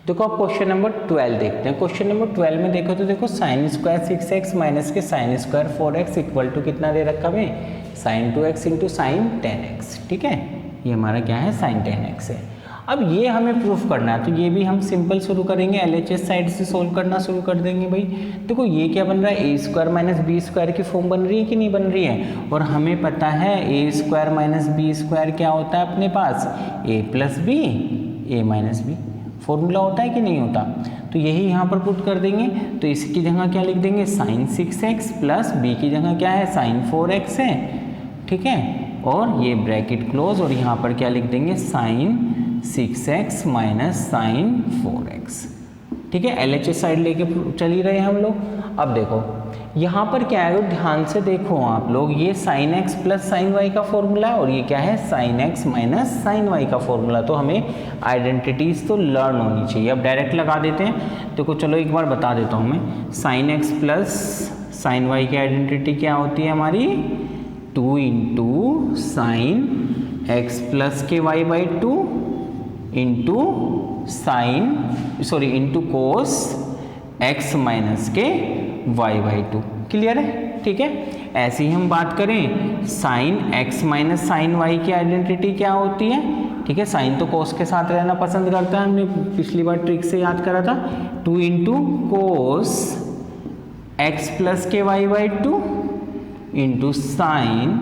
देखो अब question number 12 देखते हैं। क्वेश्चन नंबर 12 में देखो तो देखो साइन स्क्वायर 6x माइनस के sine square 4x equal to कितना दे रखा हमें, sign 2x into sine 10x। ठीक है, ये हमारा क्या है, साइन 10x है। अब ये हमें प्रूफ करना है, तो ये भी हम सिंपल शुरू करेंगे, LHS साइड से सोल्व करना शुरू कर देंगे भाई। देखो ये क्या बन रहा है, ए स्क्वायर माइनस बी स्क्वायर की फॉर्म बन रही है कि नहीं बन रही है, और हमें पता है ए स्क्वायर माइनस बी स्क्वायर क्या होता है अपने पास, ए प्लस बी ए माइनस बी फॉर्मूला होता है कि नहीं होता। तो यही यहाँ पर पुट कर देंगे, तो इसकी जगह क्या लिख देंगे, साइन 6x प्लस बी की जगह क्या है, साइन 4x है। ठीक है, और ये ब्रैकेट क्लोज, और यहाँ पर क्या लिख देंगे, sign 6x minus sign 4x। ठीक है, LHS साइड लेके चल ही रहे हैं हम लोग। अब देखो यहाँ पर क्या है, ध्यान से देखो आप लोग, ये sine x plus sine y का फॉर्मूला है, और ये क्या है, sine x minus sine y का फॉर्मूला। तो हमें आइडेंटिटीज तो लर्न होनी चाहिए। अब डायरेक्ट लगा देते हैं। देखो चलो एक बार बता देता हूँ मैं, sine x plus sine y की आइडेंटिटी क्या होती है हमारी, 2 इंटू साइन x प्लस के y by 2 into into cos x minus के y बाई 2। क्लियर है। ठीक है, ऐसे ही हम बात करें, sine x minus sine y की आइडेंटिटी क्या होती है। ठीक है, साइन तो कोस के साथ रहना पसंद करता है, हमने पिछली बार ट्रिक से याद करा था, 2 इंटू कोस x प्लस के y by 2 into sine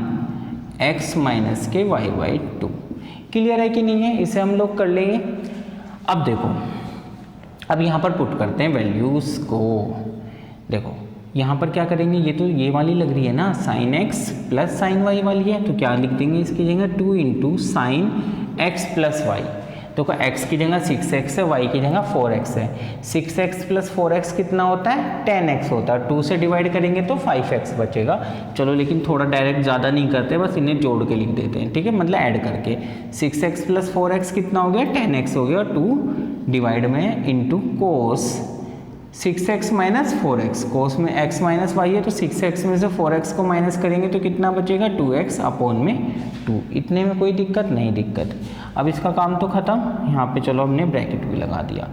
x minus के y बाई 2। क्लियर है कि नहीं है, इसे हम लोग कर लेंगे। अब देखो, अब यहाँ पर पुट करते हैं वैल्यूज़ को। देखो यहाँ पर क्या करेंगे, ये तो ये वाली लग रही है ना, sine x plus sine y वाली है, तो क्या लिख देंगे इसकी जगह, 2 into sine x plus y. देखो x की जगह 6x है, y की जगह 4x है। 6x प्लस 4x कितना होता है, 10x होता है। 2 से डिवाइड करेंगे तो 5x बचेगा। चलो लेकिन थोड़ा डायरेक्ट ज़्यादा नहीं करते, बस इन्हें जोड़ के लिख देते हैं। ठीक है, मतलब ऐड करके 6x प्लस 4x कितना हो गया, 10x हो गया, और 2 डिवाइड में into cos 6x minus 4x, कोस में x माइनस y है, तो 6x में से 4x को माइनस करेंगे तो कितना बचेगा, 2x अपॉन में 2। इतने में कोई दिक्कत नहीं, दिक्कत। अब इसका काम तो ख़त्म, यहाँ पे चलो हमने ब्रैकेट भी लगा दिया।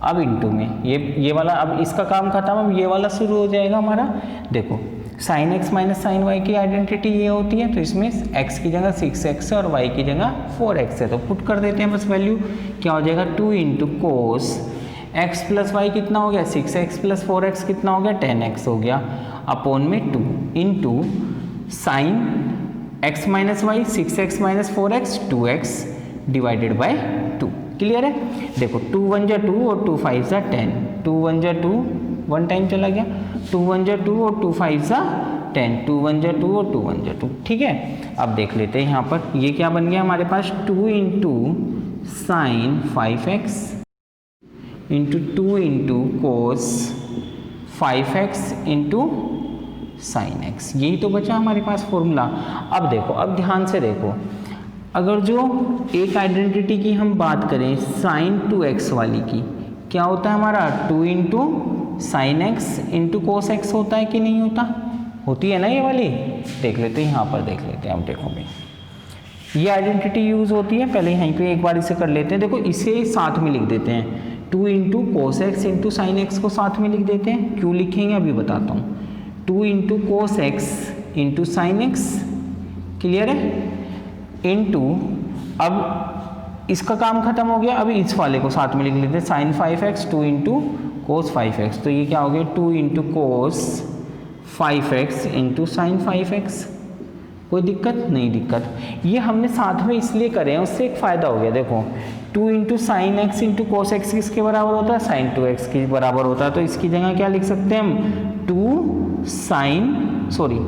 अब इंटू में ये वाला, अब इसका काम ख़त्म, अब ये वाला शुरू हो जाएगा हमारा। देखो sine x minus sine y की आइडेंटिटी ये होती है, तो इसमें x की जगह 6x है और y की जगह 4x है, तो पुट कर देते हैं बस वैल्यू। क्या हो जाएगा, 2 into cos x plus y कितना हो गया, 6x प्लस 4x कितना हो गया, 10x हो गया, अपॉन में 2 into sine x minus y 6x minus 4x 2x divided by 2। Clear है। देखो 2 1 जा 2 और 2 5 जा 10, 2 1 जा 2, 1 टाइम चला गया, 2 1 जा 2 और 2 5 जा 10, 2 1 जा 2 और 2 1 जा 2। ठीक है, अब देख लेते हैं यहाँ पर ये क्या बन गया हमारे पास, 2 into sign 5x into 2 into कोस 5x इंटू साइन x। यही तो बचा हमारे पास फॉर्मूला। अब देखो, अब ध्यान से देखो, अगर जो एक आइडेंटिटी की हम बात करें साइन 2x वाली की, क्या होता है हमारा, 2 into sine x into cos x होता है कि नहीं होता, होती है ना ये वाली। देख लेते हैं, यहाँ पर देख लेते हैं। अब देखो भाई, ये आइडेंटिटी यूज़ होती है, पहले यहीं पे एक बार इसे कर लेते हैं। देखो इसे साथ में लिख देते हैं, 2 into cos x into sine x को साथ में लिख देते हैं। क्यों लिखेंगे अभी बताता हूँ। 2 into cos x into sine x, clear है, इंटू, अब इसका काम खत्म हो गया, अभी इस वाले को साथ में लिख लेते हैं, साइन 5x 2 इंटू कोस 5x। तो ये क्या हो गया, 2 इंटू कोस 5x इंटू साइन 5x। कोई दिक्कत नहीं, दिक्कत ये हमने साथ में इसलिए करे हैं, उससे एक फ़ायदा हो गया। देखो 2 into sine x into cos x किसके बराबर होता है, साइन 2x के बराबर होता है। तो इसकी जगह क्या लिख सकते हैं हम, 2 साइन, सॉरी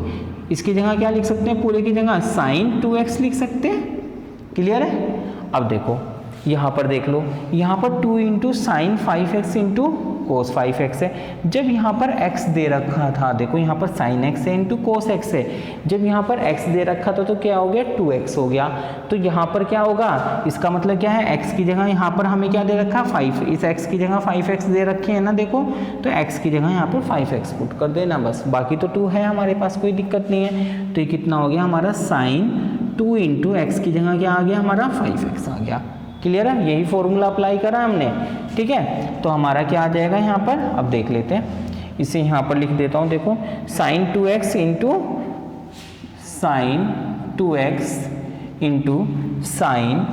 इसकी जगह क्या लिख सकते हैं, पूरे की जगह साइन 2x लिख सकते हैं। क्लियर है। अब देखो यहाँ पर देख लो, यहाँ पर 2 into sign 5x into cos 5x है। जब यहाँ पर x दे रखा था, देखो यहाँ पर साइन x है इंटू कोस x है, जब यहाँ पर x दे रखा था तो क्या हो गया, 2x हो गया। तो यहाँ पर क्या होगा, इसका मतलब क्या है, x की जगह यहाँ पर हमें क्या दे रखा है, 5, इस x की जगह 5x दे रखे हैं ना, देखो तो x की जगह यहाँ पर 5x पुट कर देना बस, बाकी तो 2 है हमारे पास, कोई दिक्कत नहीं है। तो ये कितना हो गया हमारा, साइन 2 इंटू एक्स की जगह क्या आ गया हमारा, 5x आ गया। क्लियर है, यही फॉर्मूला अप्लाई करा हमने, ठीक है। तो हमारा क्या आ जाएगा यहाँ पर, अब देख लेते हैं, इसे यहाँ पर लिख देता हूँ, देखो sin 2x into sine 2x into sine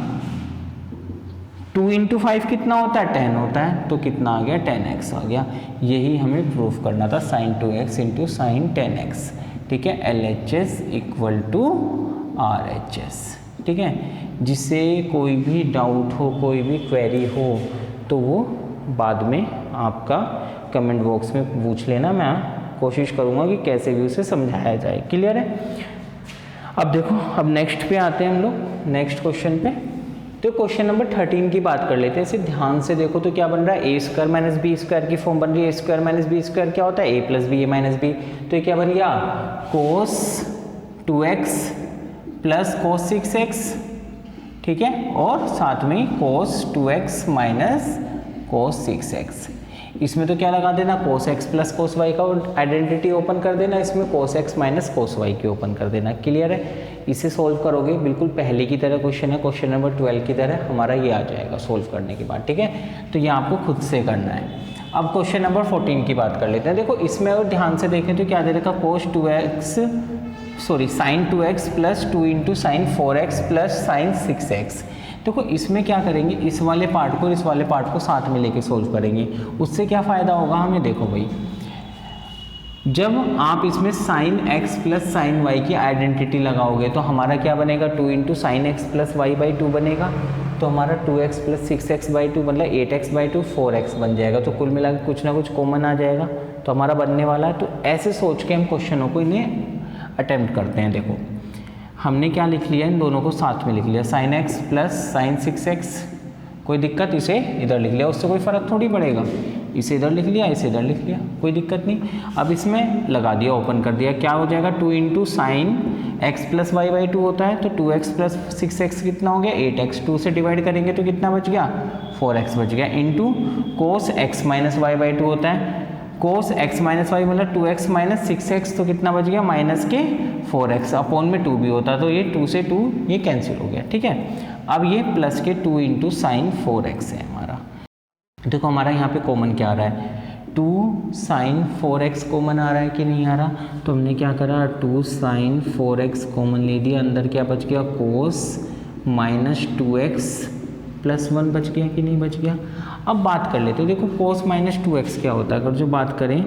2 into 5 कितना होता है 10 होता है, तो कितना आ गया 10x आ गया। यही हमें प्रूफ करना था, sin 2x into sine 10x, ठीक है। LHS इक्वल टू RHS, ठीक है। जिससे कोई भी डाउट हो, कोई भी क्वेरी हो तो वो बाद में आपका कमेंट बॉक्स में पूछ लेना, मैं कोशिश करूँगा कि कैसे भी उसे समझाया जाए। क्लियर है। अब देखो, अब नेक्स्ट पे आते हैं हम लोग, नेक्स्ट क्वेश्चन पे। तो क्वेश्चन नंबर 13 की बात कर लेते हैं। इसे ध्यान से देखो तो क्या बन रहा है, ए स्क्वायर माइनस बी स्क्वायर की फॉर्म बन रही है। ए स्क्वायर माइनस बी स्क्वायर क्या होता है, ए प्लस बी ए माइनस बी। तो ये क्या बन गया, कोस 2x प्लस कोस 6x, ठीक है, और साथ में कोस 2x माइनस कोस 6x। इसमें तो क्या लगा देना, कोस x प्लस कोस y का आइडेंटिटी ओपन कर देना, इसमें कोस x माइनस कोस y की ओपन कर देना। क्लियर है। इसे सोल्व करोगे बिल्कुल पहले की तरह क्वेश्चन है, क्वेश्चन नंबर 12 की तरह हमारा ये आ जाएगा सोल्व करने के बाद, ठीक है। तो ये आपको खुद से करना है। अब क्वेश्चन नंबर 14 की बात कर लेते हैं। देखो इसमें अगर ध्यान से देखें तो क्या दे रखा, कोस 2x sorry sine 2x plus 2 into sine 4x plus sign 6x। देखो इसमें क्या करेंगे, इस वाले पार्ट को इस वाले पार्ट को साथ में लेके सोल्व करेंगे। उससे क्या फ़ायदा होगा हमें, देखो भाई, जब आप इसमें sine x plus sine y की आइडेंटिटी लगाओगे तो हमारा क्या बनेगा, 2 into sine x plus y by 2 बनेगा। तो हमारा 2x प्लस 6x बाई 2 मतलब 8x बाई 2 4x बन जाएगा। तो कुल मिला के कुछ ना कुछ कॉमन आ जाएगा, तो हमारा बनने वाला है। तो ऐसे सोच के हम क्वेश्चनों को इन्हें अटेम्प्ट करते हैं। देखो हमने क्या लिख लिया, इन दोनों को साथ में लिख लिया, sign x plus sign 6x, कोई दिक्कत, इसे इधर लिख लिया, उससे कोई फ़र्क थोड़ी पड़ेगा। इसे इधर लिख लिया, इसे इधर लिख लिया, कोई दिक्कत नहीं। अब इसमें लगा दिया, ओपन कर दिया, क्या हो जाएगा, 2 into sine x plus y by 2 होता है, तो 2x प्लस 6x कितना हो गया 8x, 2 से डिवाइड करेंगे तो कितना बच गया 4x बच गया, into cos x minus y by 2 होता है, कोस x माइनस वाई मतलब 2x माइनस 6x, तो कितना बच गया माइनस के 4x, अपॉन में 2 भी होता है, तो ये 2 से 2 ये कैंसिल हो गया, ठीक है। अब ये प्लस के 2 इंटू साइन 4x है हमारा। देखो हमारा यहाँ पे कॉमन क्या आ रहा है, 2 साइन 4x कॉमन आ रहा है कि नहीं आ रहा, तो हमने क्या करा, 2 साइन 4x कॉमन ले दिया, अंदर क्या बच गया, कोस माइनस 2x प्लस 1 बच गया कि नहीं बच गया। अब बात कर लेते हैं, देखो कोस माइनस 2x क्या होता है, अगर जो बात करें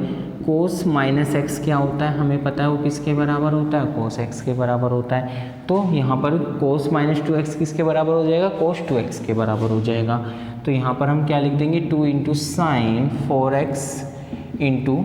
कोस माइनस एक्स क्या होता है, हमें पता है वो किसके बराबर होता है, कोस एक्स के बराबर होता है। तो यहाँ पर कोस माइनस 2x किसके बराबर हो जाएगा, कोस 2x के बराबर हो जाएगा। तो यहाँ पर हम क्या लिख देंगे, 2 into sine 4x into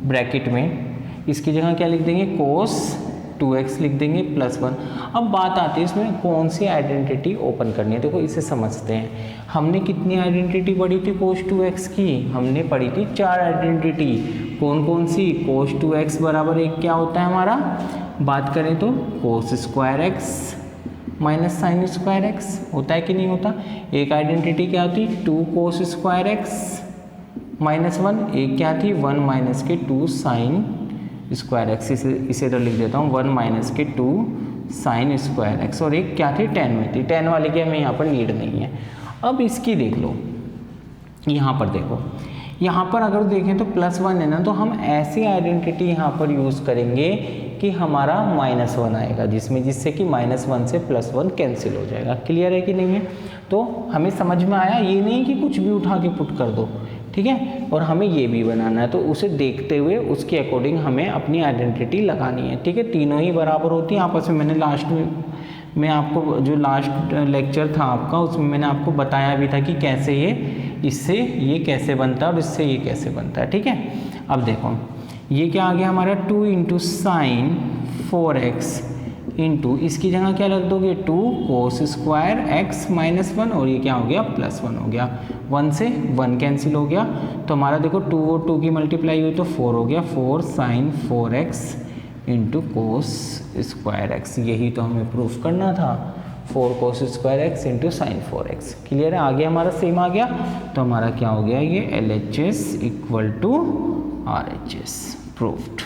bracket में इसकी जगह क्या लिख देंगे, कोस 2x लिख देंगे प्लस 1। अब बात आती है इसमें कौन सी आइडेंटिटी ओपन करनी है। देखो इसे समझते हैं, हमने कितनी आइडेंटिटी पढ़ी थी कोस 2x की, हमने पढ़ी थी 4 आइडेंटिटी। कौन कौन सी, कोस 2x बराबर एक क्या होता है हमारा, बात करें तो कोस square x minus sine square x होता है कि नहीं होता। एक आइडेंटिटी क्या होती, 2 कोस स्क्वायर एक्स माइनस 1, एक क्या थी 1 माइनस के 2 साइन स्क्वायर एक्स, इसे इधर लिख देता हूँ 1 माइनस के 2 साइन स्क्वायर एक्स, और एक क्या थी 10 में थी, 10 वाली की हमें यहाँ पर नीड नहीं है। अब इसकी देख लो, यहाँ पर देखो, यहाँ पर अगर देखें तो +1 है ना, तो हम ऐसी आइडेंटिटी यहाँ पर यूज़ करेंगे कि हमारा -1 आएगा, जिससे कि -1 से +1 कैंसिल हो जाएगा। क्लियर है कि नहीं है। तो हमें समझ में आया, ये नहीं कि कुछ भी उठा के पुट कर दो, ठीक है, और हमें ये भी बनाना है, तो उसे देखते हुए उसके अकॉर्डिंग हमें अपनी आइडेंटिटी लगानी है, ठीक है। तीनों ही बराबर होती हैं आपस में। मैंने लास्ट में आपको जो लास्ट लेक्चर था आपका, उसमें मैंने आपको बताया भी था कि कैसे ये इससे ये कैसे बनता है और इससे ये कैसे बनता है, ठीक है। अब देखो ये क्या आ गया हमारा, 2 इंटू साइन 4x इंटू इसकी जगह क्या रख दोगे, 2 कोस स्क्वायर एक्स माइनस 1, और ये क्या हो गया +1 हो गया, 1 से 1 कैंसिल हो गया। तो हमारा देखो 2 और 2 की मल्टीप्लाई हुई तो 4 हो गया, 4 sine 4x into cos square x, यही तो हमें प्रूफ करना था, 4 cos square x into sine 4x। Clear है, आगे हमारा सेम आ गया। तो हमारा क्या हो गया, ये LHS equal to RHS proofed,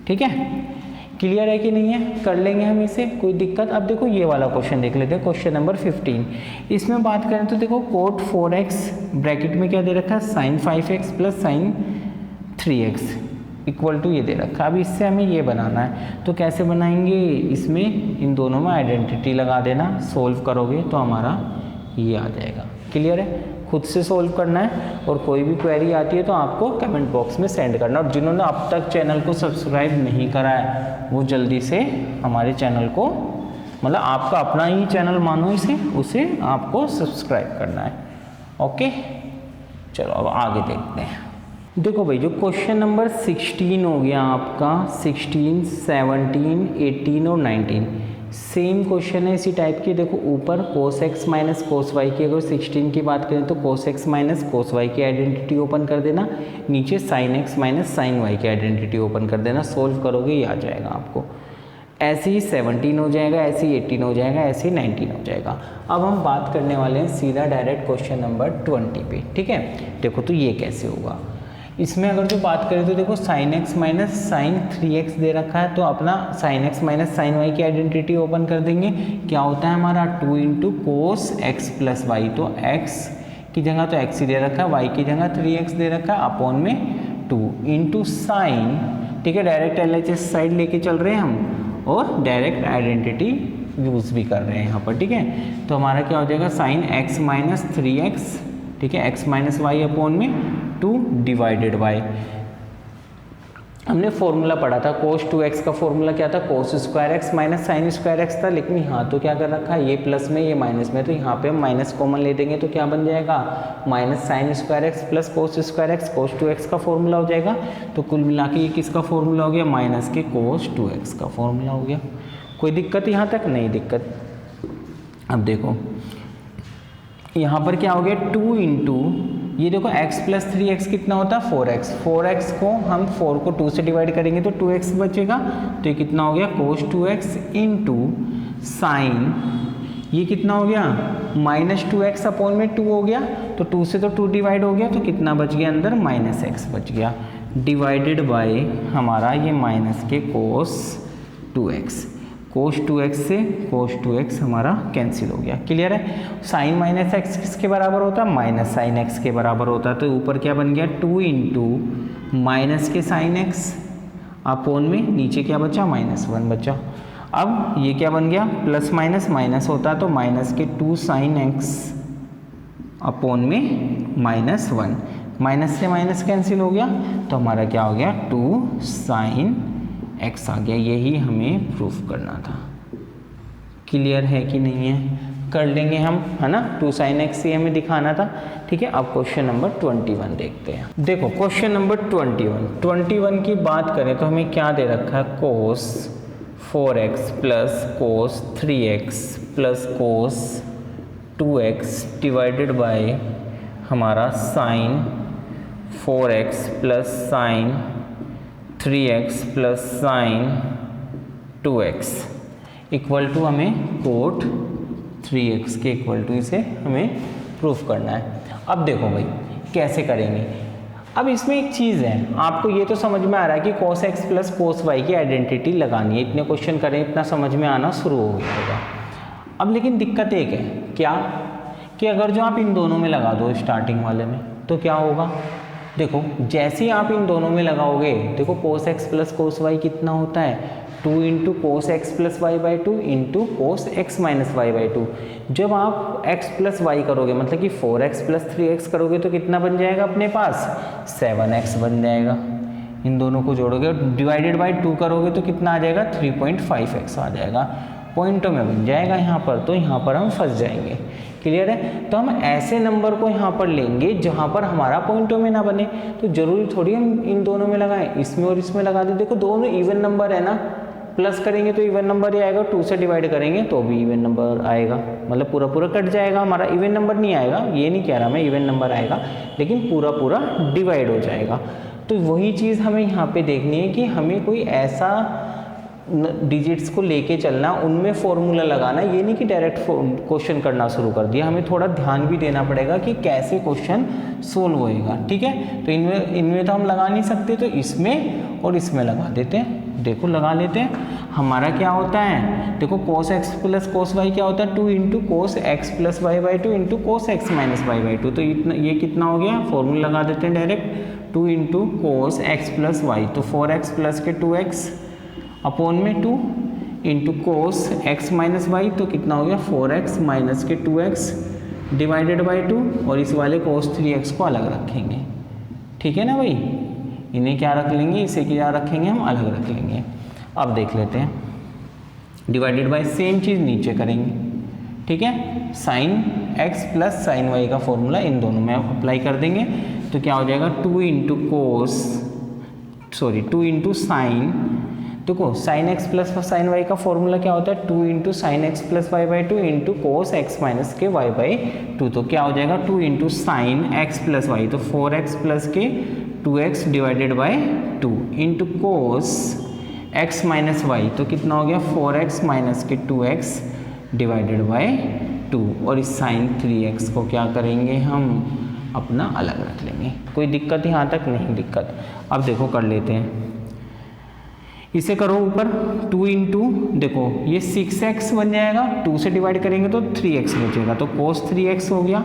ठीक है। क्लियर है कि नहीं है? कर लेंगे हम इसे, कोई दिक्कत? अब देखो ये वाला क्वेश्चन देख लेते हैं, क्वेश्चन नंबर 15। इसमें बात करें तो देखो कोट 4x ब्रैकेट में क्या दे रखा है, sine 5x plus sine 3x equal to ये दे रखा है। अब इससे हमें ये बनाना है, तो कैसे बनाएंगे, इसमें इन दोनों में आइडेंटिटी लगा देना, सोल्व करोगे तो हमारा ये आ जाएगा। क्लियर है? खुद से सोल्व करना है, और कोई भी क्वेरी आती है तो आपको कमेंट बॉक्स में सेंड करना। और जिन्होंने अब तक चैनल को सब्सक्राइब नहीं करा है वो जल्दी से हमारे चैनल को, मतलब आपका अपना ही चैनल मानो इसे, उसे आपको सब्सक्राइब करना है। ओके, चलो अब आगे देखते हैं। देखो भाई, जो क्वेश्चन नंबर 16 हो गया आपका, 16, 17, 18 और 19 सेम क्वेश्चन है इसी टाइप की। देखो ऊपर cos x minus cos y की, अगर 16 की बात करें तो cos x minus cos y की आइडेंटिटी ओपन कर देना, नीचे sin x minus sine y की आइडेंटिटी ओपन कर देना, सोल्व करोगे ये आ जाएगा आपको। ऐसे ही 17 हो जाएगा, ऐसे ही 18 हो जाएगा, ऐसे ही 19 हो जाएगा। अब हम बात करने वाले हैं सीधा डायरेक्ट क्वेश्चन नंबर 20 पे। ठीक है, देखो तो ये कैसे होगा। इसमें अगर जो बात करें तो देखो sin x minus sine 3x दे रखा है, तो अपना sin x minus sine y की आइडेंटिटी ओपन कर देंगे। क्या होता है हमारा 2 into cos x plus y, तो x की जगह तो x ही दे रखा है, y की जगह 3x दे रखा है, अपॉन में 2 इंटू साइन। ठीक है, डायरेक्ट LHS साइड लेके चल रहे हैं हम, और डायरेक्ट आइडेंटिटी यूज़ भी कर रहे हैं यहाँ पर। ठीक है, तो हमारा क्या हो जाएगा sin x माइनस 3x, ठीक है, x माइनस वाई अपॉन में 2 डिवाइडेड बाय, हमने फॉर्मूला पढ़ा था cos 2x का फॉर्मूला क्या था, cos square x minus sine square x था। लेकिन यहाँ तो क्या कर रखा है, ये प्लस में ये माइनस में, तो यहाँ पे हम माइनस कॉमन ले देंगे तो क्या बन जाएगा, minus sine square x plus cos square x, cos 2x का फॉर्मूला हो जाएगा। तो कुल मिला के ये किसका फॉर्मूला हो गया, माइनस के cos 2x का फॉर्मूला हो गया। कोई दिक्कत यहाँ तक? नहीं दिक्कत। अब देखो यहाँ पर क्या हो गया, 2 इंटू ये देखो x प्लस 3x कितना होता है, 4x। 4x को हम 4 को 2 से डिवाइड करेंगे तो 2x बचेगा, तो ये कितना हो गया cos 2x इंटू साइन, ये कितना हो गया माइनस 2x अपॉन में 2 हो गया, तो 2 से तो 2 डिवाइड हो गया, तो कितना बच गया अंदर, माइनस x बच गया, डिवाइडेड बाय हमारा ये माइनस के cos 2x। cos 2x से cos 2x हमारा कैंसिल हो गया। क्लियर है? साइन माइनस एक्स किसके बराबर होता है, माइनस साइन एक्स के बराबर होता है। तो ऊपर क्या बन गया, 2 इंटू माइनस के साइन एक्स अपॉन में नीचे क्या बचा, -1 बचा। अब ये क्या बन गया, प्लस माइनस माइनस होता है, तो माइनस के 2 साइन एक्स अपॉन में -1, माइनस से माइनस कैंसिल हो गया, तो हमारा क्या हो गया, 2 साइन x आ गया। यही हमें प्रूफ करना था। क्लियर है कि नहीं है? कर लेंगे हम, है ना, 2 साइन x ही हमें दिखाना था। ठीक है, अब क्वेश्चन नंबर 21 देखते हैं। देखो क्वेश्चन नंबर 21 की बात करें तो हमें क्या दे रखा है, cos 4x plus cos 3x plus cos 2x divided by हमारा sine 4x plus sine 3x plus sine 2x equal to हमें कोट 3x के इक्वल टू इसे हमें प्रूफ करना है। अब देखो भाई कैसे करेंगे। अब इसमें एक चीज़ है, आपको ये तो समझ में आ रहा है कि cos x plus cos y की आइडेंटिटी लगानी है। इतने क्वेश्चन करें, इतना समझ में आना शुरू हो गया होगा। अब लेकिन दिक्कत एक है, क्या कि अगर जो आप इन दोनों में लगा दो स्टार्टिंग वाले में, तो क्या होगा, देखो जैसे ही आप इन दोनों में लगाओगे, देखो cos x plus cos y कितना होता है, 2 into cos x plus y by 2 into cos x minus y by 2। जब आप x प्लस वाई करोगे, मतलब कि 4x प्लस 3x करोगे, तो कितना बन जाएगा अपने पास, 7x बन जाएगा। इन दोनों को जोड़ोगे, डिवाइडेड बाई 2 करोगे तो कितना आ जाएगा, 3.5x आ जाएगा। पॉइंटों में बन जाएगा यहाँ पर, तो यहाँ पर हम फंस जाएंगे। क्लियर है? तो हम ऐसे नंबर को यहाँ पर लेंगे जहाँ पर हमारा पॉइंटों में ना बने। तो जरूरी थोड़ी हम इन दोनों में लगाएं, इसमें और इसमें लगा दें। देखो दोनों इवन नंबर है ना, प्लस करेंगे तो इवन नंबर ही आएगा, 2 से डिवाइड करेंगे तो भी इवन नंबर आएगा, मतलब पूरा पूरा कट जाएगा हमारा। इवन नंबर नहीं आएगा, ये नहीं कह रहा मैं इवन नंबर आएगा, लेकिन पूरा पूरा डिवाइड हो जाएगा। तो वही चीज़ हमें यहाँ पे देखनी है कि हमें कोई ऐसा डिजिट्स को लेके चलना, उनमें फॉर्मूला लगाना, ये नहीं कि डायरेक्ट क्वेश्चन करना शुरू कर दिया। हमें थोड़ा ध्यान भी देना पड़ेगा कि कैसे क्वेश्चन सोल्व होएगा। ठीक है, तो इनमें तो हम लगा नहीं सकते, तो इसमें और इसमें लगा देते हैं, देखो लगा लेते हैं। हमारा क्या होता है, देखो cos x plus cos y क्या होता है, 2 into cos x plus y by 2 into cos x minus y by 2। तो इतना ये कितना हो गया, फॉर्मूला लगा देते हैं direct, 2 into cos x plus y, तो 4x प्लस के 2x अपॉन में 2 into cos x minus y, तो कितना हो गया 4x माइनस के 2x डिवाइडेड बाई 2, और इस वाले cos 3x को अलग रखेंगे। ठीक है ना भाई, इन्हें क्या रख लेंगे, इसे क्या रखेंगे हम, अलग रख लेंगे। अब देख लेते हैं, डिवाइडेड बाय सेम चीज़ नीचे करेंगे। ठीक है, sine x plus sine y का फॉर्मूला इन दोनों में अप्लाई कर देंगे, तो क्या हो जाएगा 2 इंटू साइन, देखो sine x plus sine y का फॉर्मूला क्या होता है, 2 into sine x plus y by 2 into cos x minus के वाई बाई 2, तो क्या हो जाएगा 2 into sine x plus y, तो 4x प्लस के 2x divided by 2 into cos x minus y, तो कितना हो गया 4x माइनस के 2x डिवाइडेड बाई 2, और इस साइन 3x को क्या करेंगे हम अपना अलग रख लेंगे। कोई दिक्कत यहाँ तक नहीं दिक्कत। अब देखो कर लेते हैं, इसे करो ऊपर 2 इंटू, देखो ये 6x बन जाएगा, 2 से डिवाइड करेंगे तो 3x बचेगा, तो cos 3x हो गया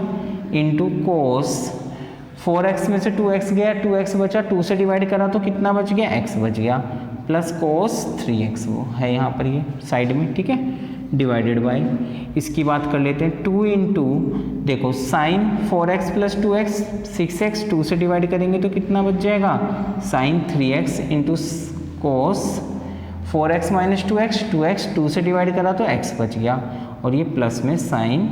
इंटू कोस 4x में से 2x गया, 2x बचा, 2 से डिवाइड करा तो कितना बच गया, x बच गया, प्लस cos 3x वो है यहाँ पर ये साइड में। ठीक है, डिवाइडेड बाय, इसकी बात कर लेते हैं 2 इंटू, देखो sign 4x plus 2x 6x, 2 से डिवाइड करेंगे तो कितना बच जाएगा, sign 3x into cos 4x minus 2x, 2x 2 से डिवाइड करा तो x बच गया, और ये प्लस में साइन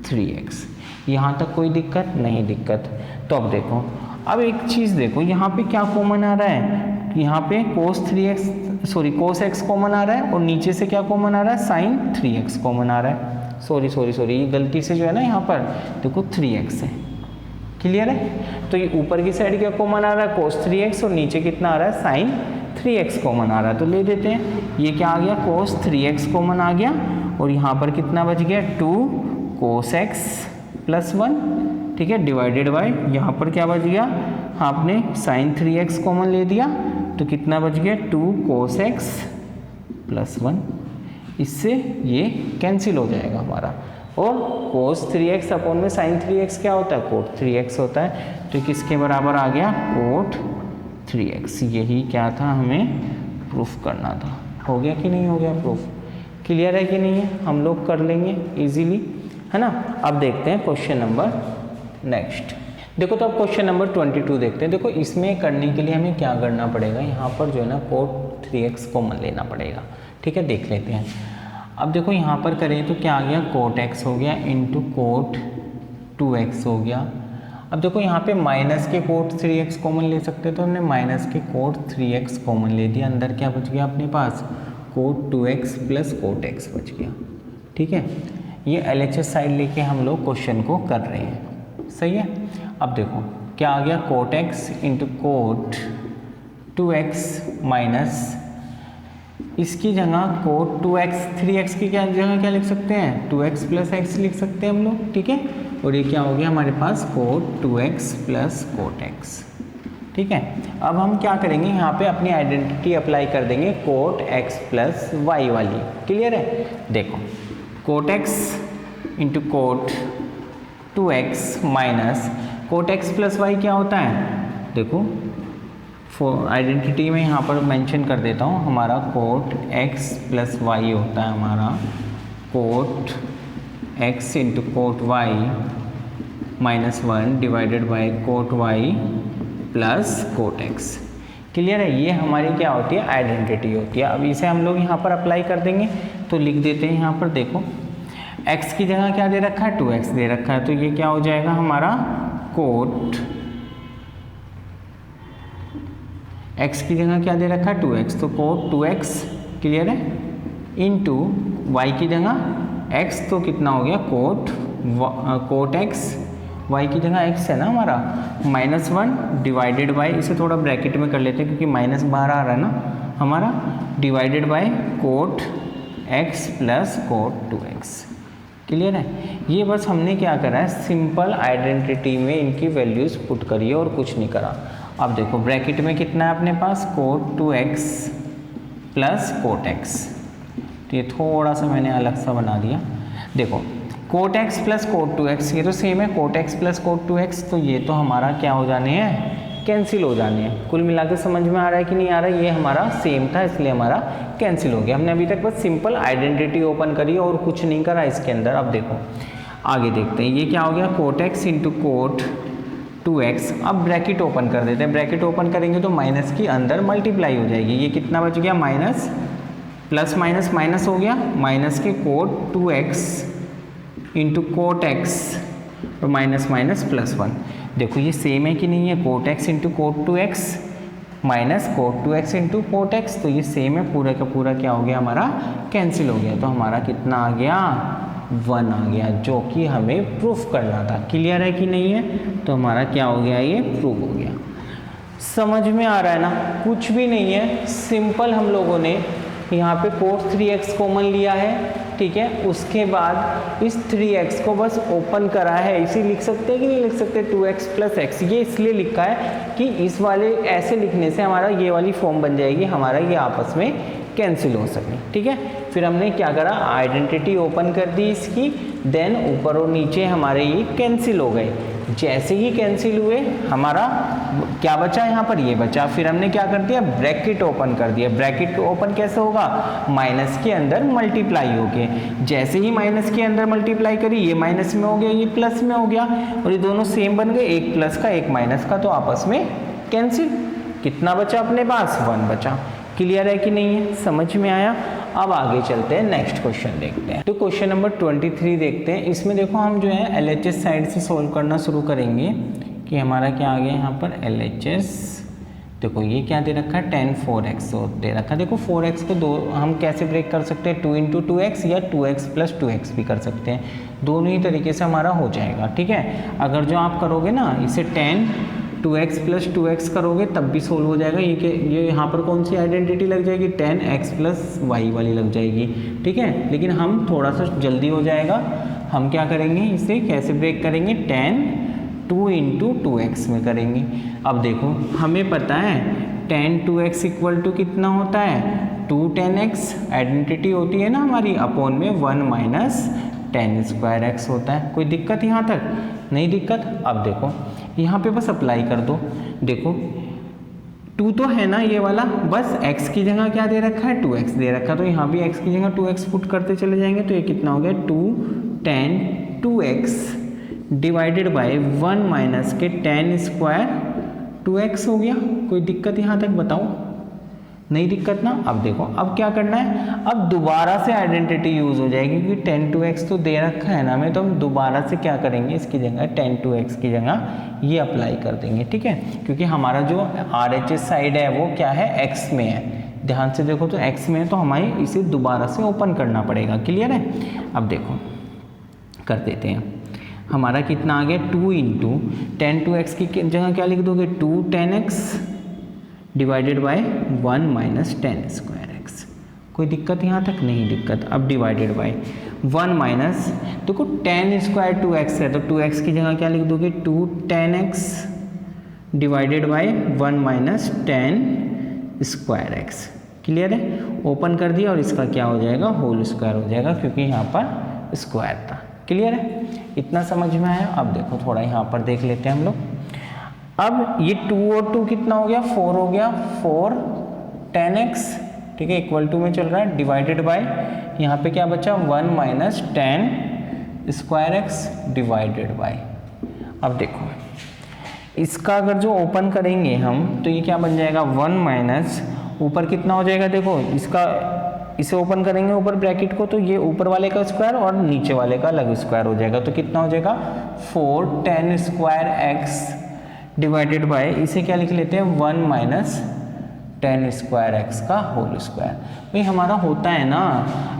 3x। यहाँ तक कोई दिक्कत नहीं दिक्कत। तो अब देखो, अब एक चीज़ देखो, यहाँ पे क्या कॉमन आ रहा है, यहाँ पे cos x कॉमन आ रहा है, और नीचे से क्या कॉमन आ रहा है, साइन 3x कॉमन आ रहा है। सॉरी ये गलती से जो है ना यहाँ पर देखो 3x है, क्लियर है। तो ये ऊपर की साइड क्या कॉमन आ रहा है, cos 3x, और नीचे कितना आ रहा है, साइन 3x कॉमन आ रहा है, तो ले देते हैं। ये क्या आ गया, cos 3x कॉमन आ गया, और यहाँ पर कितना बच गया 2 cos x प्लस 1। ठीक है, डिवाइडेड बाय, यहाँ पर क्या बच गया, आपने साइन 3x कॉमन ले दिया, तो कितना बच गया 2 cos x प्लस 1। इससे ये कैंसिल हो जाएगा हमारा, और cos 3x अपॉन में साइन 3x क्या होता है, cot 3x होता है, तो किसके बराबर आ गया, cot 3x। यही क्या था, हमें प्रूफ करना था। हो गया कि नहीं हो गया प्रूफ, क्लियर है कि नहीं है, हम लोग कर लेंगे इजीली, है ना। अब देखते हैं क्वेश्चन नंबर नेक्स्ट। देखो तो अब क्वेश्चन नंबर 22 देखते हैं। देखो इसमें करने के लिए हमें क्या करना पड़ेगा, यहाँ पर जो है ना cot 3x कॉमन लेना पड़ेगा। ठीक है, देख लेते हैं। अब देखो यहाँ पर करें तो क्या आ गया, cot x हो गया इंटू cot 2x हो गया। अब देखो यहाँ पे माइनस के cot 3x कॉमन ले सकते, तो हमने माइनस के cot 3x कॉमन ले दिया, अंदर क्या बच गया अपने पास, cot 2x plus cot x बच गया। ठीक है, ये LHS साइड लेके हम लोग क्वेश्चन को कर रहे हैं, सही है। अब देखो क्या आ गया, cot x into cot 2x minus, इसकी जगह cot 2x 3x की क्या जगह क्या लिख सकते हैं, 2x प्लस x लिख सकते हैं हम लोग। ठीक है, और ये क्या हो गया हमारे पास cot 2x plus cot x। ठीक है, अब हम क्या करेंगे, यहाँ पे अपनी आइडेंटिटी अप्लाई कर देंगे cot x प्लस y वाली, क्लियर है। देखो cot x into cot 2x minus cot x plus y क्या होता है, देखो आइडेंटिटी में यहाँ पर मेंशन कर देता हूँ, हमारा cot x प्लस y होता है हमारा cot x into cot y minus 1 divided by cot y plus cot x। Clear है, ये हमारी क्या होती है, आइडेंटिटी होती है। अब इसे हम लोग यहाँ पर अप्लाई कर देंगे, तो लिख देते हैं यहाँ पर, देखो x की जगह क्या दे रखा है, 2x दे रखा है, तो ये क्या हो जाएगा हमारा cot x की जगह क्या दे रखा है, 2x, तो cot 2x, क्लियर है, इंटू y की जगह x, तो कितना हो गया cot x, y की जगह x है ना हमारा, माइनस 1 डिवाइडेड बाय, इसे थोड़ा ब्रैकेट में कर लेते हैं क्योंकि माइनस बाहर आ रहा है ना हमारा, divided by cot x plus cot 2x। Clear है, ये बस हमने क्या करा है, सिंपल आइडेंटिटी में इनकी वैल्यूज़ पुट करिए और कुछ नहीं करा। अब देखो ब्रैकेट में कितना है अपने पास, cot 2x plus coat x. तो ये थोड़ा सा मैंने अलग सा बना दिया। देखो cot x plus coat 2x, ये तो सेम है, cot x plus coat 2x, तो ये तो हमारा क्या हो जाने हैं, कैंसिल हो जाने हैं। कुल मिला के समझ में आ रहा है कि नहीं आ रहा है, ये हमारा सेम था इसलिए हमारा कैंसिल हो गया। हमने अभी तक बस सिंपल आइडेंटिटी ओपन करी और कुछ नहीं करा इसके अंदर। अब देखो आगे देखते हैं, ये क्या हो गया, coat x into cot 2x। अब ब्रैकेट ओपन कर देते हैं, ब्रैकेट ओपन करेंगे तो माइनस की अंदर मल्टीप्लाई हो जाएगी। ये कितना बच गया, माइनस प्लस माइनस माइनस हो गया, माइनस के cot 2x into cot x और माइनस माइनस प्लस 1। देखो ये सेम है कि नहीं है, cot x into cot 2x minus cot 2x into cot x, तो ये सेम है, पूरा का पूरा क्या हो गया हमारा, कैंसिल हो गया। तो हमारा कितना आ गया, 1 आ गया, जो कि हमें प्रूफ करना था। क्लियर है कि नहीं है, तो हमारा क्या हो गया, ये प्रूफ हो गया। समझ में आ रहा है ना, कुछ भी नहीं है, सिंपल हम लोगों ने यहाँ पे कोट 3x कॉमन लिया है, ठीक है, उसके बाद इस 3x को बस ओपन करा है। इसे लिख सकते हैं कि नहीं लिख सकते, 2x प्लस एक्स। ये इसलिए लिखा है कि इस वाले ऐसे लिखने से हमारा ये वाली फॉर्म बन जाएगी, हमारा ये आपस में कैंसिल हो सके, ठीक है। फिर हमने क्या करा, आइडेंटिटी ओपन कर दी इसकी, देन ऊपर और नीचे हमारे ये कैंसिल हो गए। जैसे ही कैंसिल हुए हमारा क्या बचा, यहाँ पर ये बचा। फिर हमने क्या कर दिया, ब्रैकेट ओपन कर दिया। ब्रैकेट ओपन कैसे होगा, माइनस के अंदर मल्टीप्लाई हो गए। जैसे ही माइनस के अंदर मल्टीप्लाई करी, ये माइनस में हो गया, ये प्लस में हो गया, और ये दोनों सेम बन गए, एक प्लस का एक माइनस का, तो आपस में कैंसिल। कितना बचा अपने पास, 1 बचा। क्लियर है कि नहीं है, समझ में आया। अब आगे चलते हैं, नेक्स्ट क्वेश्चन देखते हैं। तो क्वेश्चन नंबर 23 देखते हैं। इसमें देखो हम जो है LHS साइड से सॉल्व करना शुरू करेंगे कि हमारा क्या आ गया यहाँ पर LHS। देखो ये क्या दे रखा है, tan 4x दे रखा है। देखो 4x को दो हम कैसे ब्रेक कर सकते हैं, 2 इंटू 2x या 2x प्लस 2x भी कर सकते हैं, दोनों ही तरीके से हमारा हो जाएगा, ठीक है। अगर जो आप करोगे ना इसे tan 2x प्लस 2x करोगे तब भी सोल्व हो जाएगा। ये यहाँ पर कौन सी आइडेंटिटी लग जाएगी, tan x प्लस y वाली लग जाएगी, ठीक है। लेकिन हम थोड़ा सा जल्दी हो जाएगा, हम क्या करेंगे, इसे कैसे ब्रेक करेंगे, tan 2 इंटू 2x में करेंगे। अब देखो हमें पता है tan 2x इक्वल टू कितना होता है, 2 tan x, आइडेंटिटी होती है ना हमारी, अपॉन में 1 माइनस tan स्क्वायर x होता है। कोई दिक्कत यहाँ तक, नहीं दिक्कत। अब देखो यहाँ पे बस अप्लाई कर दो। देखो 2 तो है ना ये वाला, बस x की जगह क्या दे रखा है, 2x दे रखा, तो यहाँ भी x की जगह 2x पुट करते चले जाएंगे। तो ये कितना हो गया, 2 tan 2x divided bye 1 minus के tan स्क्वायर 2x हो गया। कोई दिक्कत यहाँ तक बताओ, नहीं दिक्कत ना। अब देखो अब क्या करना है, अब दोबारा से आइडेंटिटी यूज हो जाएगी क्योंकि tan 2x तो दे रखा है ना हमें, तो हम दोबारा से क्या करेंगे, इसकी जगह tan 2x की जगह ये अप्लाई कर देंगे, ठीक है। क्योंकि हमारा जो RHS साइड है वो क्या है, x में है, ध्यान से देखो तो x में है, तो हमें इसे दोबारा से ओपन करना पड़ेगा। क्लियर है। अब देखो कर देते हैं, हमारा कितना आ गया, 2 इंटू tan 2x की जगह क्या लिख दोगे, 2 tan x divided by 1 minus tan square x. कोई दिक्कत यहाँ तक, नहीं दिक्कत। अब डिवाइडेड बाय 1 माइनस, देखो tan स्क्वायर 2x है तो 2x की जगह क्या लिख दोगे, 2 tan x divided by 1 minus tan square x. Clear है, ओपन कर दिया और इसका क्या हो जाएगा, होल स्क्वायर हो जाएगा क्योंकि यहाँ पर स्क्वायर था। क्लियर है, इतना समझ में आया। अब देखो थोड़ा यहाँ पर देख लेते हैं हम लोग। अब ये 2 और 2 कितना हो गया, 4 हो गया, 4 tan x, ठीक है, इक्वल टू में चल रहा है, डिवाइडेड बाय यहाँ पे क्या बचा, 1 minus tan square x divided by. अब देखो इसका अगर जो ओपन करेंगे हम तो ये क्या बन जाएगा, 1 माइनस ऊपर कितना हो जाएगा, देखो इसका इसे ओपन करेंगे ऊपर ब्रैकेट को तो ये ऊपर वाले का स्क्वायर और नीचे वाले का अलग स्क्वायर हो जाएगा, तो कितना हो जाएगा 4 tan square x divided by, इसे क्या लिख लेते हैं 1 माइनस tan स्क्वायर एक्स का होल स्क्वायर। भाई हमारा होता है ना,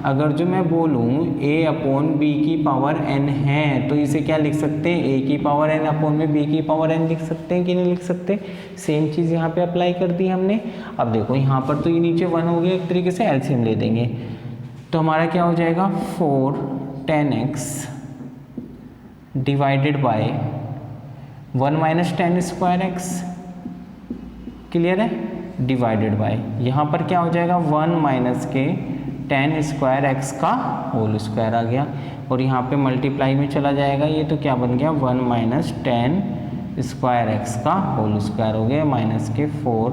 अगर जो मैं बोलूँ a अपॉन b की पावर n है तो इसे क्या लिख सकते हैं, a की पावर n अपॉन में b की पावर n लिख सकते हैं कि नहीं लिख सकते। सेम चीज़ यहाँ पे अप्लाई कर दी हमने। अब देखो यहाँ पर तो ये नीचे 1 हो गया, एक तरीके से एलसीएम ले देंगे तो हमारा क्या हो जाएगा 4 tan x divided by 1 minus tan square x. Clear है, डिवाइडेड बाय, यहाँ पर क्या हो जाएगा 1 माइनस के टेन स्क्वायर एक्स का होल स्क्वायर आ गया, और यहाँ पे मल्टीप्लाई में चला जाएगा ये, तो क्या बन गया 1 माइनस टेन स्क्वायर एक्स का होल स्क्वायर हो गया माइनस के 4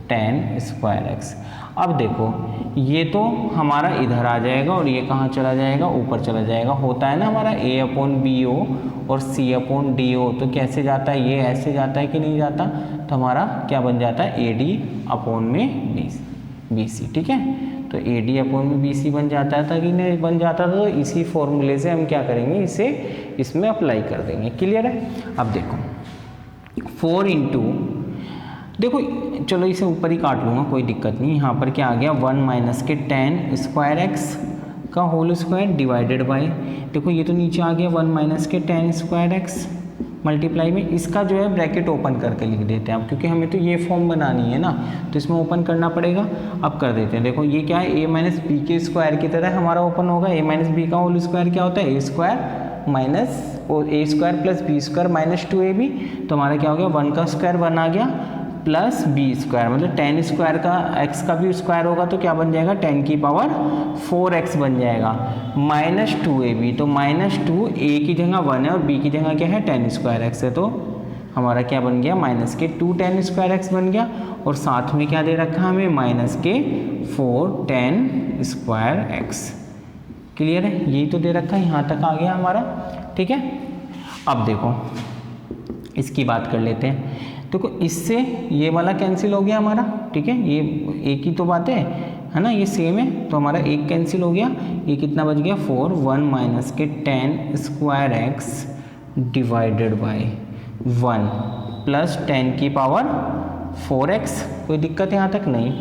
टेन स्क्वायर एक्स। अब देखो ये तो हमारा इधर आ जाएगा और ये कहाँ चला जाएगा, ऊपर चला जाएगा। होता है ना हमारा a/bo और c/do, तो कैसे जाता है, ये ऐसे जाता है कि नहीं जाता, तो हमारा क्या बन जाता है AD/BC। ठीक है, तो AD/BC बन जाता है था कि नहीं बन जाता था, तो इसी फॉर्मूले से हम क्या करेंगे, इसे इसमें अप्लाई कर देंगे। क्लियर है। अब देखो 4 इंटू, देखो चलो इसे ऊपर ही काट लूँगा, कोई दिक्कत नहीं। यहाँ पर क्या आ गया 1 माइनस के टेन स्क्वायर एक्स का होल स्क्वायर डिवाइडेड बाय, देखो ये तो नीचे आ गया 1 माइनस के टेन स्क्वायर एक्स मल्टीप्लाई में, इसका जो है ब्रैकेट ओपन करके लिख देते हैं अब, क्योंकि हमें तो ये फॉर्म बनानी है ना, तो इसमें ओपन करना पड़ेगा। अब कर देते हैं, देखो ये क्या है a माइनस बी के स्क्वायर की तरह हमारा ओपन होगा। a माइनस बी का होल स्क्वायर क्या होता है, a square minus a square plus b square minus 2ab, तो हमारा क्या हो गया 1 का स्क्वायर 1 आ गया प्लस बी स्क्वायर, मतलब टेन स्क्वायर का एक्स का भी स्क्वायर होगा तो क्या बन जाएगा 10 की पावर 4x बन जाएगा माइनस 2ab, तो माइनस 2 a की जगह 1 है और b की जगह क्या है 10 स्क्वायर एक्स है, तो हमारा क्या बन गया माइनस के 2 10 स्क्वायर एक्स बन गया, और साथ में क्या दे रखा हमें माइनस के 4 10 स्क्वायर एक्स। क्लियर है, यही तो दे रखा है, यहाँ तक आ गया हमारा। ठीक है, अब देखो इसकी बात कर लेते हैं। देखो इससे ये वाला कैंसिल हो गया हमारा, ठीक है, ये एक ही तो बात है ना, ये सेम है, तो हमारा एक कैंसिल हो गया, ये कितना बच गया 4 1 माइनस के 10 square x divided by 1 plus 10 की पावर 4x। कोई दिक्कत यहाँ तक नहीं,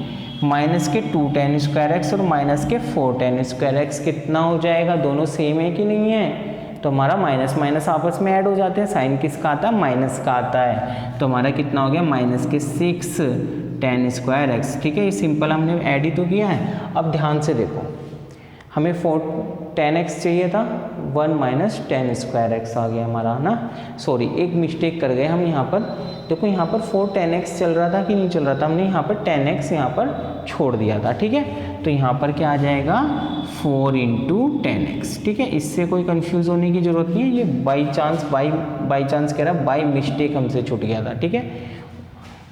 माइनस के 2 10 स्क्वायर एक्स और माइनस के 4 10 स्क्वायर एक्स कितना हो जाएगा, दोनों सेम है कि नहीं है, तो हमारा माइनस माइनस आपस में ऐड हो जाते हैं। साइन किसका आता है, माइनस का आता है, तो हमारा कितना हो गया माइनस के 6 10 स्क्वायर एक्स। ठीक है, ये सिंपल हमने ऐड ही तो किया है। अब ध्यान से देखो, हमें 4 10x चाहिए था, 1 माइनस 10 स्क्वायर एक्स आ गया हमारा ना, सॉरी एक मिस्टेक कर गए हम यहाँ पर। देखो यहाँ पर 4 10x चल रहा था कि नहीं चल रहा था, हमने यहाँ पर 10x यहाँ पर छोड़ दिया था। ठीक है, तो यहाँ पर क्या आ जाएगा 4 इंटू 10x। ठीक है, इससे कोई कंफ्यूज होने की जरूरत नहीं है, ये बाई चांस कह रहा है, बाई मिस्टेक हमसे छूट गया था। ठीक है,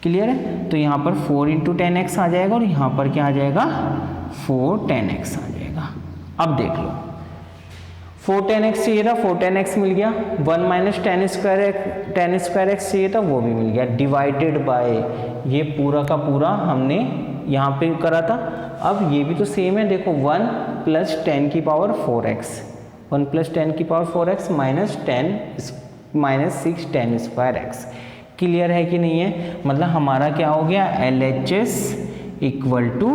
क्लियर है, तो यहाँ पर 4 इंटू 10x आ जाएगा और यहाँ पर क्या आ जाएगा 4 10x आ जाएगा। अब देख लो 4 10x चाहिए था, 4 10x मिल गया, 1 माइनस 10 स्क्वायर एक्स चाहिए था, वो भी मिल गया, डिवाइडेड बाय ये पूरा का पूरा हमने यहाँ पे करा था। अब ये भी तो सेम है, देखो 1 प्लस 10 की पावर 4x, 1 प्लस 10 की power 4x minus 6 10 square x. Clear है कि नहीं है, मतलब हमारा क्या हो गया LHS इक्वल टू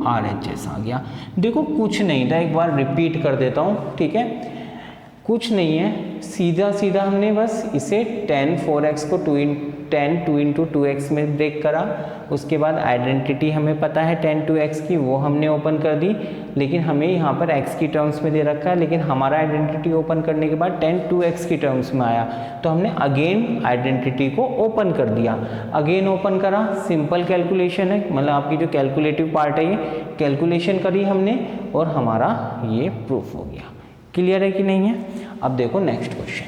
RHS आ गया। देखो कुछ नहीं था, एक बार रिपीट कर देता हूँ, ठीक है, कुछ नहीं है, सीधा सीधा हमने बस इसे 10 4x को 2 इंटू 2x में ब्रेक करा, उसके बाद आइडेंटिटी हमें पता है 10 2x की, वो हमने ओपन कर दी, लेकिन हमें यहाँ पर x की टर्म्स में दे रखा है, लेकिन हमारा आइडेंटिटी ओपन करने के बाद 10 2x की टर्म्स में आया, तो हमने अगेन आइडेंटिटी को ओपन कर दिया, अगेन ओपन करा, सिंपल कैलकुलेशन है, मतलब आपकी जो कैलकुलेटिव पार्ट है ये कैलकुलेशन करी हमने और हमारा ये प्रूफ हो गया। क्लियर है कि नहीं है। अब देखो नेक्स्ट क्वेश्चन,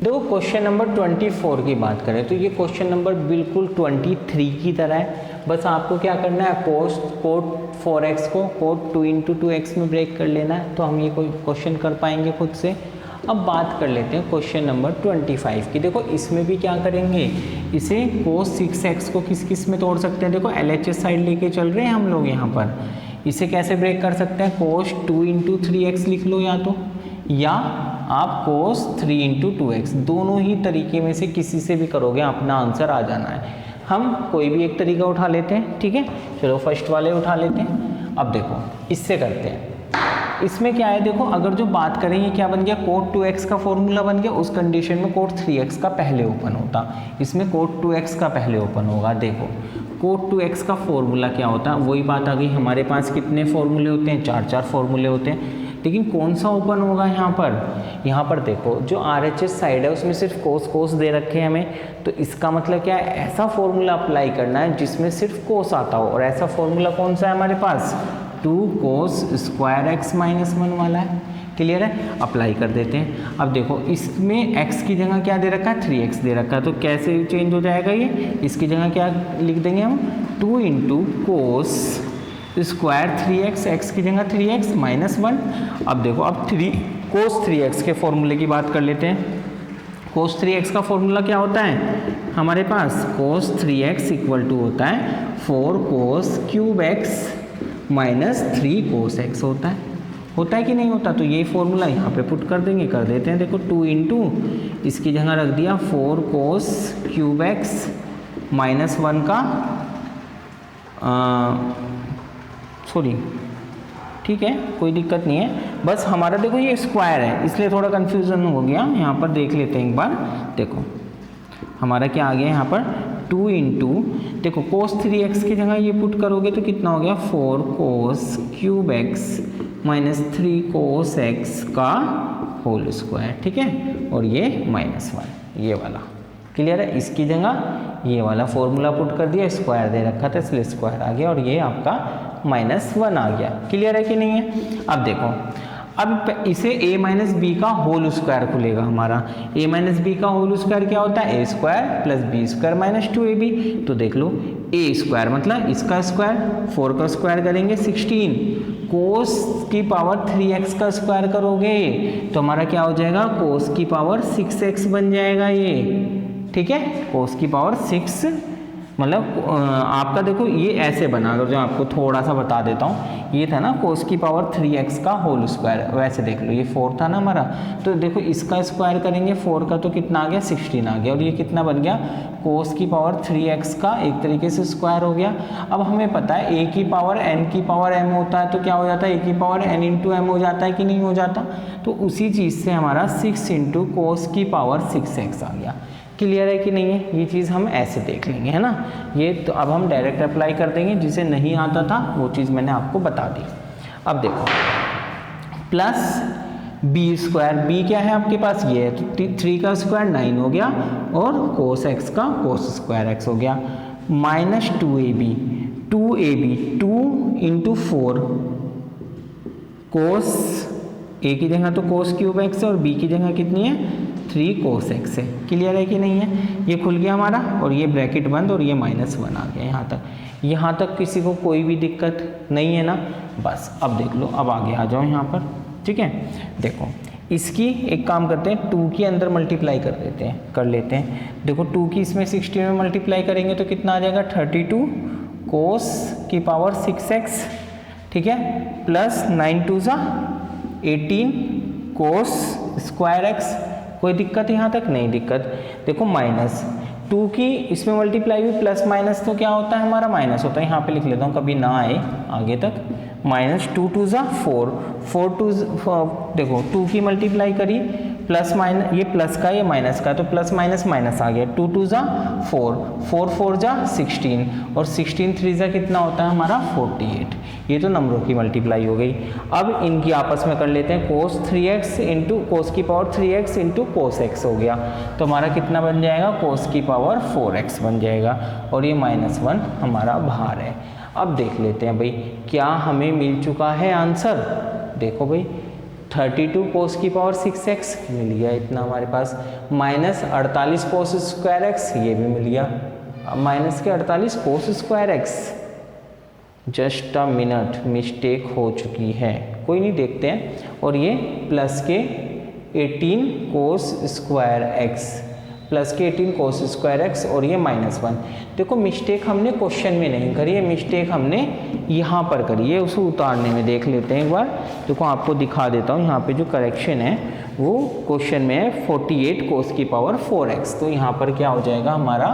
देखो क्वेश्चन नंबर 24 की बात करें तो ये क्वेश्चन नंबर बिल्कुल 23 की तरह है, बस आपको क्या करना है कोट 4x को कोट 2 इंटू 2x में ब्रेक कर लेना है, तो हम ये कोई क्वेश्चन कर पाएंगे खुद से। अब बात कर लेते हैं क्वेश्चन नंबर 25 की। देखो इसमें भी क्या करेंगे, इसे कोस 6x को किस किस में तोड़ सकते हैं, देखो LHS साइड लेके चल रहे हैं हम लोग यहाँ पर, इसे कैसे ब्रेक कर सकते हैं, कोस 2 इंटू 3x लिख लो, या आप कोस 3 इंटू 2x, दोनों ही तरीके में से किसी से भी करोगे अपना आंसर आ जाना है। हम कोई भी एक तरीका उठा लेते हैं, ठीक है, चलो फर्स्ट वाले उठा लेते हैं। अब देखो इससे करते हैं, इसमें क्या है, देखो अगर जो बात करें ये क्या बन गया, कोट 2x का फॉर्मूला बन गया, उस कंडीशन में कोट 3x का पहले ओपन होता, इसमें कोट 2x का पहले ओपन होगा। देखो कोट 2x का फॉर्मूला क्या होता है, वही बात आ गई, हमारे पास कितने फॉर्मूले होते हैं, 4 फॉर्मूले होते हैं, लेकिन कौन सा ओपन होगा यहाँ पर देखो जो RHS साइड है उसमें सिर्फ कोस दे रखे हैं हमें, तो इसका मतलब क्या है, ऐसा फॉर्मूला अप्लाई करना है जिसमें सिर्फ कोस आता हो, और ऐसा फॉर्मूला कौन सा है हमारे पास, 2 cos स्क्वायर एक्स माइनस 1 वाला है। क्लियर है, अप्लाई कर देते हैं। अब देखो इसमें x की जगह क्या दे रखा है, 3x दे रखा है, तो कैसे चेंज हो जाएगा ये, इसकी जगह क्या लिख देंगे हम, 2 into cos square 3x, x की जगह 3x माइनस 1। अब देखो अब कोस 3x के फॉर्मूले की बात कर लेते हैं। कोस 3x का फॉर्मूला क्या होता है हमारे पास, कोस 3x इक्वल टू होता है 4 कोस क्यूब x माइनस 3 कोस x होता है कि नहीं होता, तो ये फॉर्मूला यहाँ पे पुट कर देंगे, कर देते हैं। देखो 2 इंटू इसकी जगह रख दिया 4 कोस क्यूब x माइनस 1 का सॉरी ठीक है कोई दिक्कत नहीं है, बस हमारा देखो ये स्क्वायर है इसलिए थोड़ा कन्फ्यूज़न हो गया। यहाँ पर देख लेते हैं एक बार, देखो हमारा क्या आ गया यहाँ पर 2 इंटू देखो कोस 3x की जगह ये पुट करोगे तो कितना हो गया 4 कोस क्यूब x माइनस 3 कोस x का होल स्क्वायर, ठीक है, और ये माइनस 1 ये वाला। क्लियर है, इसकी जगह ये वाला फॉर्मूला पुट कर दिया, स्क्वायर दे रखा था इसलिए स्क्वायर आ गया और ये आपका माइनस 1 आ गया। क्लियर है कि नहीं है। अब देखो अब इसे a माइनस बी का होल स्क्वायर खुलेगा हमारा। a माइनस बी का होल स्क्वायर क्या होता है, a square plus b square minus 2ab। तो देख लो a स्क्वायर मतलब इसका स्क्वायर, 4 का स्क्वायर करेंगे 16, कोस की पावर 3x का स्क्वायर करोगे तो हमारा क्या हो जाएगा, कोस की पावर 6x बन जाएगा ये, ठीक है, कोस की पावर 6 मतलब आपका देखो ये ऐसे बना, अगर जो आपको थोड़ा सा बता देता हूँ, ये था ना कोस की पावर 3x का होल स्क्वायर, वैसे देख लो ये 4 था ना हमारा, तो देखो इसका स्क्वायर करेंगे 4 का तो कितना आ गया 16 आ गया, और ये कितना बन गया कोस की पावर 3x का एक तरीके से स्क्वायर हो गया। अब हमें पता है a की पावर n की पावर m होता है, तो क्या हो जाता है a की पावर n इंटू m हो जाता है कि नहीं हो जाता, तो उसी चीज़ से हमारा 6 इंटू कोस की पावर 6x आ गया। क्लियर है कि नहीं है, ये चीज़ हम ऐसे देख लेंगे, है ना। ये तो अब हम डायरेक्ट अप्लाई कर देंगे, जिसे नहीं आता था वो चीज़ मैंने आपको बता दी। अब देखो प्लस बी स्क्वायर, बी क्या है आपके पास ये है, तो 3 का स्क्वायर 9 हो गया और कोस एक्स का कोस स्क्वायर एक्स हो गया, माइनस 2ab 2 इंटू 4 कोस, ए की जगह तो कोस क्यूब एक्स है और बी की जगह कितनी है 3 कोस एक्स है। क्लियर है कि नहीं है, ये खुल गया हमारा और ये ब्रैकेट बंद और ये माइनस 1 आ गया यहाँ तक किसी को कोई भी दिक्कत नहीं है ना। बस अब देख लो, अब आगे आ जाओ यहाँ पर, ठीक है। देखो इसकी एक काम करते हैं, 2 के अंदर मल्टीप्लाई कर लेते हैं। देखो 2 की इसमें 16 में मल्टीप्लाई करेंगे तो कितना आ जाएगा 32 कोस की पावर 6x, ठीक है, प्लस 9 2 सा 18 कोस स्क्वायर एक्स। कोई दिक्कत यहाँ तक नहीं दिक्कत। देखो माइनस 2 की इसमें मल्टीप्लाई हुई, प्लस माइनस तो क्या होता है हमारा माइनस होता है, यहाँ पे लिख लेता हूँ कभी ना आए आगे तक। माइनस 2 2 ज़ा 4 2 देखो 2 की मल्टीप्लाई करी प्लस माइनस, ये प्लस का ये माइनस का, तो प्लस माइनस माइनस आ गया, 2 2 ज़ा 4 4 ज़ा 16 और 16 3 ज़ा कितना होता है हमारा 48। ये तो नंबरों की मल्टीप्लाई हो गई। अब इनकी आपस में कर लेते हैं, कोस 3x इंटू कोस की power 3x into cos x हो गया, तो हमारा कितना बन जाएगा कोस की पावर 4x बन जाएगा और ये माइनस 1 हमारा बाहर है। अब देख लेते हैं भाई क्या हमें मिल चुका है आंसर। देखो भाई 32 कोस की पावर 6x मिल गया इतना हमारे पास, माइनस 48 कोस स्क्वायर एक्स ये भी मिल गया। अब माइनस के 48 कोस square x, just a minute mistake हो चुकी है, कोई नहीं देखते हैं। और ये प्लस के 18 कोस स्क्वायर एक्स, प्लस के 18 कोस स्क्वायर एक्स और ये माइनस 1। देखो मिस्टेक हमने क्वेश्चन में नहीं करी है, मिस्टेक हमने यहाँ पर करी है, उसे उतारने में देख लेते हैं एक बार। देखो आपको दिखा देता हूँ, यहाँ पे जो करेक्शन है वो क्वेश्चन में है 48 कोस की पावर 4x, तो यहाँ पर क्या हो जाएगा हमारा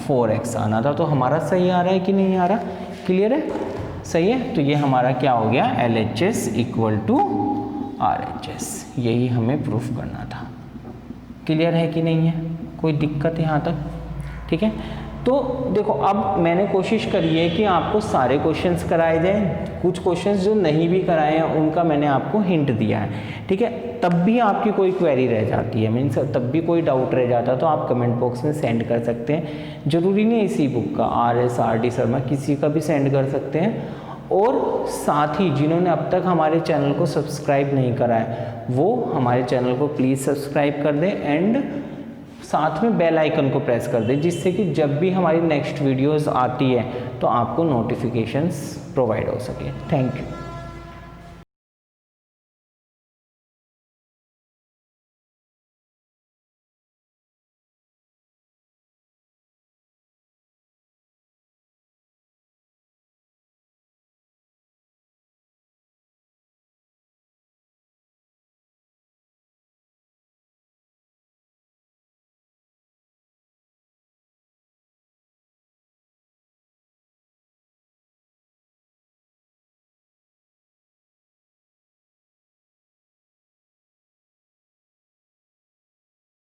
4x आना था, तो हमारा सही आ रहा है कि नहीं आ रहा। क्लियर है, सही है। तो ये हमारा क्या हो गया LHS इक्वल टू RHS, यही हमें प्रूफ करना था। क्लियर है कि नहीं है, कोई दिक्कत यहाँ तक, ठीक है। तो देखो अब मैंने कोशिश करी है कि आपको सारे क्वेश्चंस कराए जाएं, कुछ क्वेश्चंस जो नहीं भी कराए हैं उनका मैंने आपको हिंट दिया है, ठीक है। तब भी आपकी कोई क्वेरी रह जाती है, मीन्स तब भी कोई डाउट रह जाता है तो आप कमेंट बॉक्स में सेंड कर सकते हैं। ज़रूरी नहीं इसी बुक का, RSRD शर्मा किसी का भी सेंड कर सकते हैं। और साथ ही जिन्होंने अब तक हमारे चैनल को सब्सक्राइब नहीं करा है वो हमारे चैनल को प्लीज़ सब्सक्राइब कर दें एंड साथ में बेल आइकन को प्रेस कर दें, जिससे कि जब भी हमारी नेक्स्ट वीडियोस आती है तो आपको नोटिफिकेशंस प्रोवाइड हो सके। Thank you.